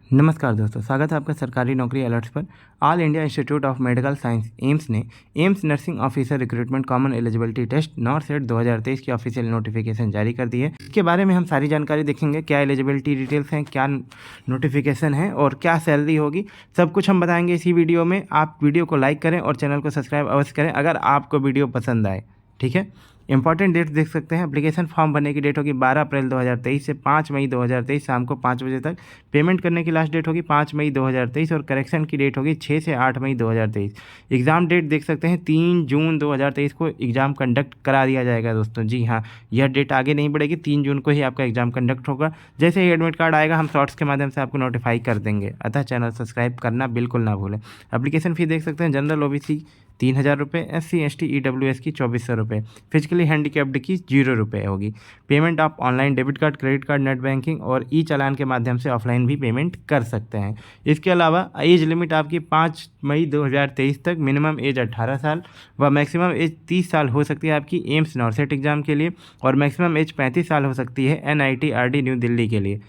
नमस्कार दोस्तों, स्वागत है आपका सरकारी नौकरी अलर्ट्स पर। All India Institute of Medical Science AIIMS ने AIIMS nursing officer recruitment common eligibility test NORCET 2023 की ऑफिशियल नोटिफिकेशन जारी कर दी है। इसके बारे में हम सारी जानकारी देखेंगे, क्या एलिजिबिलिटी डिटेल्स हैं, क्या नोटिफिकेशन है और क्या सैलरी होगी, सब कुछ हम बताएंगे इसी वीडियो में। आप वीडियो को लाइक करें और चैनल को सब्सक्राइब अवश्य करें अगर आपको वीडियो पसंद आए। ठीक है, इंपॉर्टेंट डेट देख सकते हैं। एप्लीकेशन फॉर्म भरने की डेट होगी 12 अप्रैल 2023 से 5 मई 2023 शाम को 5 बजे तक। पेमेंट करने की लास्ट डेट होगी 5 मई 2023 और करेक्शन की डेट होगी 6 से 8 मई 2023। एग्ज़ाम डेट देख सकते हैं 3 जून 2023 को एग्ज़ाम कंडक्ट करा दिया जाएगा दोस्तों। जी हाँ, यह डेट आगे नहीं बढ़ेगी, 3 जून को ही आपका एग्ज़ाम कंडक्ट होगा। जैसे ही एडमिट कार्ड आएगा हम शॉर्ट्स के माध्यम से आपको नोटिफाई कर देंगे, अतः चैनल सब्सक्राइब करना बिल्कुल ना भूलें। एप्लीकेशन फ़ी देख सकते हैं, जनरल OBC 3000 रुपये, SC ST EWS की 2400 रुपये, फिजिकली हैंडीकैप्ड की 0 रुपये होगी। पेमेंट आप online debit card, credit card, net banking और ई चालान के माध्यम से ऑफलाइन भी पेमेंट कर सकते हैं। इसके अलावा एज लिमिट आपकी 5 मई 2023 तक, मिनिमम एज 18 साल व मैक्सिमम एज 30 साल हो सकती है आपकी एम्स नॉर्सेट एग्ज़ाम के लिए, और मैक्सिमम एज 35 साल हो सकती है NIT RD न्यू दिल्ली के लिए।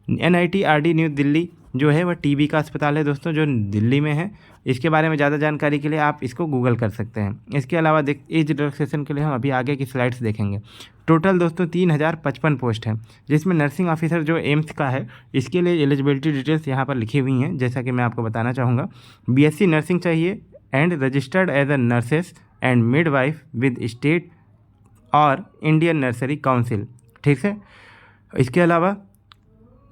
NIT RD न्यू दिल्ली जो है वह TB का अस्पताल है दोस्तों, जो दिल्ली में है। इसके बारे में ज़्यादा जानकारी के लिए आप इसको गूगल कर सकते हैं। इसके अलावा एज रिलैक्सेशन के लिए हम अभी आगे की स्लाइड्स देखेंगे। टोटल दोस्तों 3055 पोस्ट हैं, जिसमें नर्सिंग ऑफिसर जो एम्स का है इसके लिए एलिजिबिलिटी डिटेल्स यहाँ पर लिखी हुई हैं। जैसा कि मैं आपको बताना चाहूँगा, BSc नर्सिंग चाहिए and registered as a nurses and midwife with state और इंडियन नर्सरी काउंसिल। ठीक है, इसके अलावा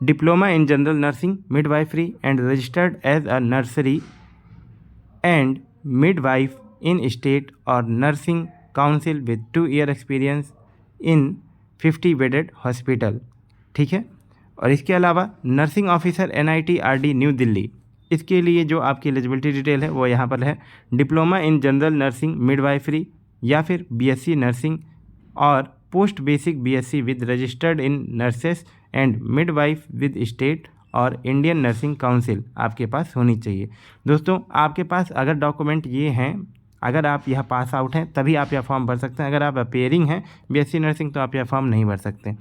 diploma in general nursing midwifery and registered as a nursery and midwife in state और nursing council with 2 year experience in 50 bedded hospital. ठीक है, और इसके अलावा nursing officer NIT RD new Delhi, इसके लिए जो आपकी एलिजिबिलिटी डिटेल है वो यहाँ पर है। Diploma in general nursing midwifery या फिर BSc नर्सिंग और post basic BSc with registered in nurses and midwife with state और इंडियन नर्सिंग काउंसिल आपके पास होनी चाहिए। दोस्तों आपके पास अगर डॉक्यूमेंट ये हैं, अगर आप यह पास आउट हैं तभी आप यह फॉर्म भर सकते हैं। अगर आप अपेयरिंग हैं BSc नर्सिंग तो आप यह फॉर्म नहीं भर सकते।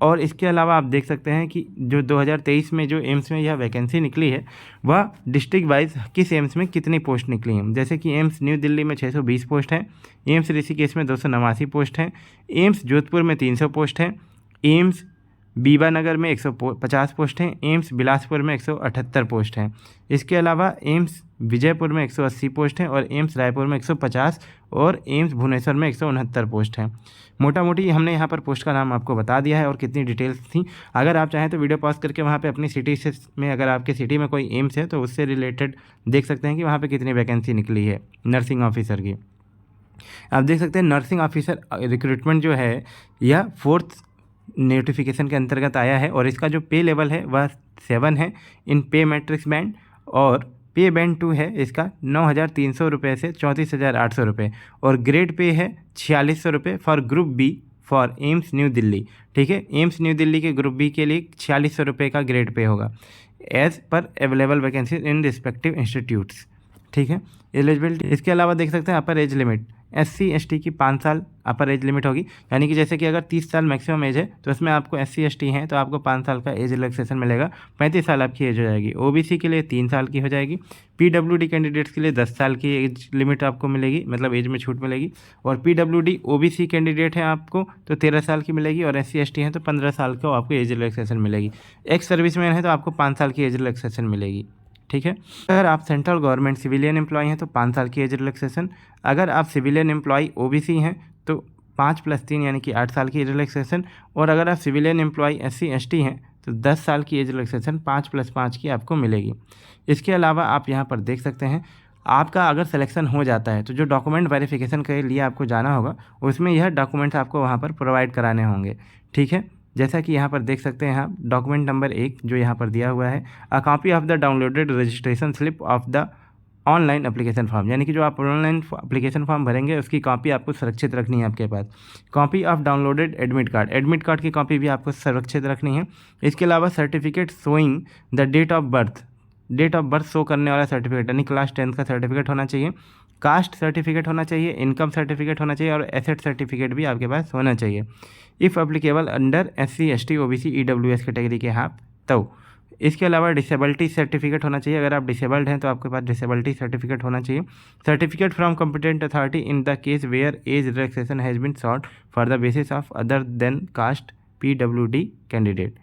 और इसके अलावा आप देख सकते हैं कि जो 2023 में जो एम्स में यह वैकेंसी निकली है वह डिस्ट्रिक्ट वाइज किस एम्स में कितनी पोस्ट निकली हैं। जैसे कि एम्स न्यू दिल्ली में 620 पोस्ट हैं, एम्स ऋषिकेश में 289 पोस्ट हैं, एम्स जोधपुर में 300 पोस्ट हैं, एम्स बीबानगर में 150 पोस्ट हैं, एम्स बिलासपुर में 178 पोस्ट हैं। इसके अलावा एम्स विजयपुर में 180 पोस्ट हैं और एम्स रायपुर में 150 और एम्स भुवनेश्वर में 169 पोस्ट हैं। मोटा मोटी हमने यहाँ पर पोस्ट का नाम आपको बता दिया है और कितनी डिटेल्स थी। अगर आप चाहें तो वीडियो पॉज करके वहाँ पे अपनी सिटी से में, अगर आपके सिटी में कोई एम्स है तो उससे रिलेटेड देख सकते हैं कि वहाँ पे कितनी वैकेंसी निकली है नर्सिंग ऑफिसर की। आप देख सकते हैं नर्सिंग ऑफिसर रिक्रूटमेंट जो है यह 4th नोटिफिकेशन के अंतर्गत आया है और इसका जो पे लेवल है वह 7 है इन पे मैट्रिक्स बैंड, और पे बैंड 2 है इसका 9,300 रुपये से 34,800 रुपये, और ग्रेड पे है 4600 रुपये for group B for AIIMS new Delhi. ठीक है, एम्स न्यू दिल्ली के ग्रुप B के लिए 4600 रुपये का ग्रेड पे होगा as per available vacancy in respective institutes. ठीक है, एलिजिबिलिटी इसके अलावा देख सकते हैं upper age limit SC ST की 5 साल अपर एज लिमिट होगी, यानी कि जैसे कि अगर 30 साल मैक्सिमम एज है तो इसमें आपको SC ST हैं तो आपको 5 साल का एज रिलैक्सेशन मिलेगा, 35 साल आपकी एज हो जाएगी। OBC के लिए 3 साल की हो जाएगी, PWD कैंडिडेट्स के लिए 10 साल की एज लिमिट आपको मिलेगी, मतलब एज में छूट मिलेगी, और PWD OBC कैंडिडेट है आपको तो 13 साल की मिलेगी, और SC ST हैं तो 15 साल का आपको एज रिलैक्सेशन मिलेगी। एक्स सर्विसमैन है तो आपको 5 साल की एज रिलैक्सेशन मिलेगी। ठीक है, अगर आप सेंट्रल गवर्नमेंट सिविलियन एम्प्लॉय हैं तो 5 साल की एज रिलैक्सेशन, अगर आप सिविलियन एम्प्लॉय OBC हैं तो 5 + 3 यानी कि 8 साल की एज रिलैक्सेशन, और अगर आप सिविलियन एम्प्लॉय SC ST हैं तो 10 साल की एज रिलैक्सेशन 5 + 5 की आपको मिलेगी। इसके अलावा आप यहाँ पर देख सकते हैं आपका अगर सिलेक्शन हो जाता है तो जो डॉक्यूमेंट वेरिफिकेशन के लिए आपको जाना होगा उसमें यह डॉक्यूमेंट्स आपको वहाँ पर प्रोवाइड कराने होंगे। ठीक है, जैसा कि यहाँ पर देख सकते हैं आप डॉक्यूमेंट नंबर 1 जो यहाँ पर दिया हुआ है, a copy of the downloaded registration slip of the online application form, यानी कि जो आप ऑनलाइन एप्लीकेशन फॉर्म भरेंगे उसकी कॉपी आपको सुरक्षित रखनी है आपके पास। Copy of downloaded admit card की कॉपी भी आपको सुरक्षित रखनी है। इसके अलावा certificate showing the date of birth show करने वाला सर्टिफिकेट, यानी क्लास 10 का सर्टिफिकेट होना चाहिए, कास्ट सर्टिफिकेट होना चाहिए, इनकम सर्टिफिकेट होना चाहिए और एसेट सर्टिफिकेट भी आपके पास होना चाहिए। If applicable under SC ST OBC EWS category के हैं आप तो इसके अलावा डिसेबिलिटी सर्टिफिकेट होना चाहिए। अगर आप डिसेबल्ड हैं तो आपके पास डिसेबिलिटी सर्टिफिकेट होना चाहिए। Certificate from competent authority in the case where age relaxation has been sought for the basis of other than caste PWD candidate.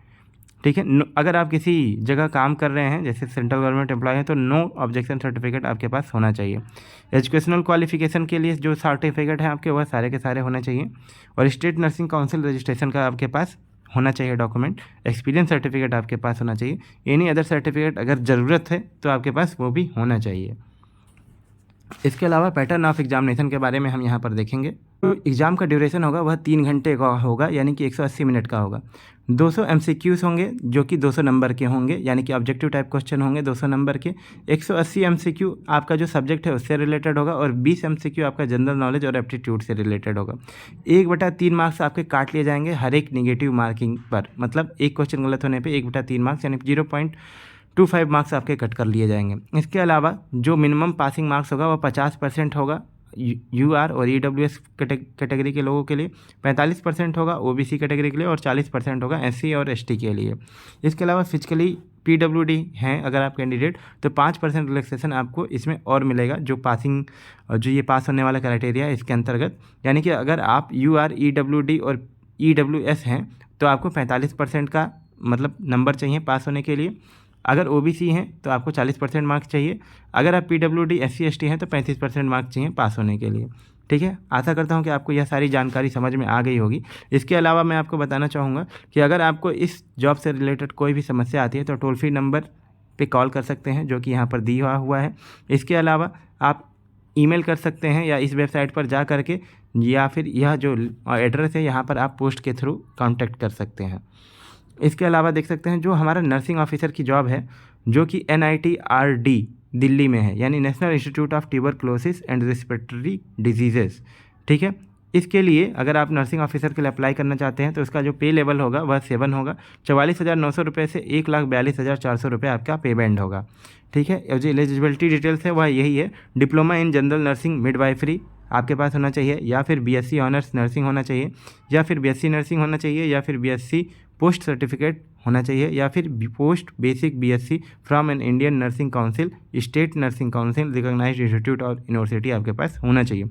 ठीक है, अगर आप किसी जगह काम कर रहे हैं जैसे सेंट्रल गवर्नमेंट एम्प्लॉय हैं तो नो ऑब्जेक्शन सर्टिफिकेट आपके पास होना चाहिए। एजुकेशनल क्वालिफिकेशन के लिए जो सर्टिफिकेट हैं आपके वह सारे के सारे होने चाहिए। और स्टेट नर्सिंग काउंसिल रजिस्ट्रेशन का आपके पास होना चाहिए डॉक्यूमेंट। एक्सपीरियंस सर्टिफिकेट आपके पास होना चाहिए। एनी अदर सर्टिफिकेट अगर ज़रूरत है तो आपके पास वो भी होना चाहिए। इसके अलावा पैटर्न ऑफ एग्जामिनेशन के बारे में हम यहाँ पर देखेंगे। तो एग्ज़ाम का ड्यूरेशन होगा वह 3 घंटे का होगा, यानी कि 180 मिनट का होगा। 200 MCQs होंगे जो कि 200 नंबर के होंगे, यानी कि ऑब्जेक्टिव टाइप क्वेश्चन होंगे 200 नंबर के। 180 MCQ आपका जो सब्जेक्ट है उससे रिलेटेड होगा और 20 MCQ आपका जनरल नॉलेज और एप्टीट्यूड से रिलेटेड होगा। 1/3 मार्क्स आपके काट लिए जाएंगे हर एक निगेटिव मार्किंग पर, मतलब एक क्वेश्चन गलत होने पर 1/3 मार्क्स यानी 0.25 मार्क्स आपके कट कर लिए जाएंगे। इसके अलावा जो मिनिमम पासिंग मार्क्स होगा वह 50% होगा UR और EWS कैटेगरी के लोगों के लिए, 45% होगा OBC कैटेगरी के लिए और 40% होगा SC और ST के लिए। इसके अलावा फिजिकली PWD हैं अगर आप कैंडिडेट तो 5% रिलैक्सेशन आपको इसमें और मिलेगा, जो ये पास होने वाला क्राइटेरिया है इसके अंतर्गत। यानी कि अगर आप UR EWD और EWS हैं तो आपको 45% का मतलब नंबर चाहिए पास होने के लिए। अगर OBC हैं तो आपको 40% मार्क्स चाहिए। अगर आप PWD SC ST हैं तो 35% मार्क्स चाहिए पास होने के लिए। ठीक है, आशा करता हूं कि आपको यह सारी जानकारी समझ में आ गई होगी। इसके अलावा मैं आपको बताना चाहूँगा कि अगर आपको इस जॉब से रिलेटेड कोई भी समस्या आती है तो टोल फ्री नंबर पे कॉल कर सकते हैं जो कि यहाँ पर दिया हुआ है। इसके अलावा आप ईमेल कर सकते हैं या इस वेबसाइट पर जा करके, या फिर यह जो एड्रेस है यहाँ पर आप पोस्ट के थ्रू कॉन्टैक्ट कर सकते हैं। इसके अलावा देख सकते हैं जो हमारा नर्सिंग ऑफिसर की जॉब है जो कि NITRD दिल्ली में है, यानी national institute of tuberculosis and respiratory diseases. ठीक है, इसके लिए अगर आप नर्सिंग ऑफिसर के लिए अप्लाई करना चाहते हैं तो उसका जो पे लेवल होगा वह 7 होगा। 44,900 रुपये से 1,42,400 रुपये आपका पे बैंड होगा। ठीक है, और जो एलिजिबिलिटी डिटेल्स है वह यही है। Diploma in general nursing midwifery आपके पास होना चाहिए, या फिर BSc ऑनर्स नर्सिंग होना चाहिए, या फिर BSc नर्सिंग होना चाहिए, या फिर BSc पोस्ट सर्टिफिकेट होना चाहिए, या फिर post basic BSc from an Indian nursing council, state nursing council recognised institute और यूनिवर्सिटी आपके पास होना चाहिए।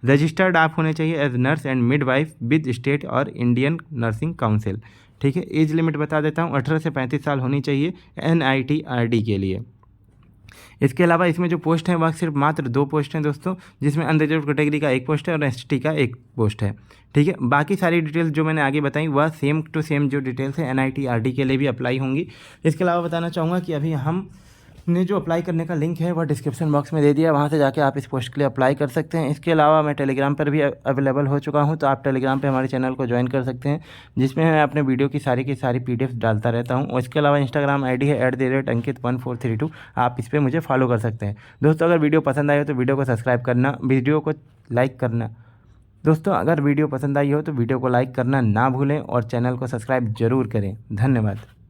रजिस्टर्ड आप होने चाहिए as nurse and midwife with state और इंडियन नर्सिंग काउंसिल। ठीक है, एज लिमिट बता देता हूँ, 18 से 35 साल होनी चाहिए NITRD के लिए। इसके अलावा इसमें जो पोस्ट हैं वह सिर्फ मात्र 2 पोस्ट हैं दोस्तों, जिसमें अनरिजर्व कैटेगरी का 1 पोस्ट है और ST का 1 पोस्ट है। ठीक है, बाकी सारी डिटेल्स जो मैंने आगे बताई वह सेम टू सेम जो डिटेल्स है NITRD के लिए भी अप्लाई होंगी। इसके अलावा बताना चाहूँगा कि अभी हमने जो अप्लाई करने का लिंक है वह डिस्क्रिप्शन बॉक्स में दे दिया, वहाँ से जाके आप इस पोस्ट के लिए अप्लाई कर सकते हैं। इसके अलावा मैं टेलीग्राम पर भी अवेलेबल हो चुका हूँ, तो आप टेलीग्राम पे हमारे चैनल को ज्वाइन कर सकते हैं, जिसमें मैं अपने वीडियो की सारी PDF डालता रहता हूँ। और इसके अलावा इंस्टाग्राम ID है @अंकित1432, आप इस पर मुझे फॉलो कर सकते हैं। दोस्तों अगर वीडियो पसंद आई हो तो वीडियो को सब्सक्राइब करना, वीडियो को लाइक करना। दोस्तों अगर वीडियो पसंद आई हो तो वीडियो को लाइक करना ना भूलें और चैनल को सब्सक्राइब जरूर करें। धन्यवाद।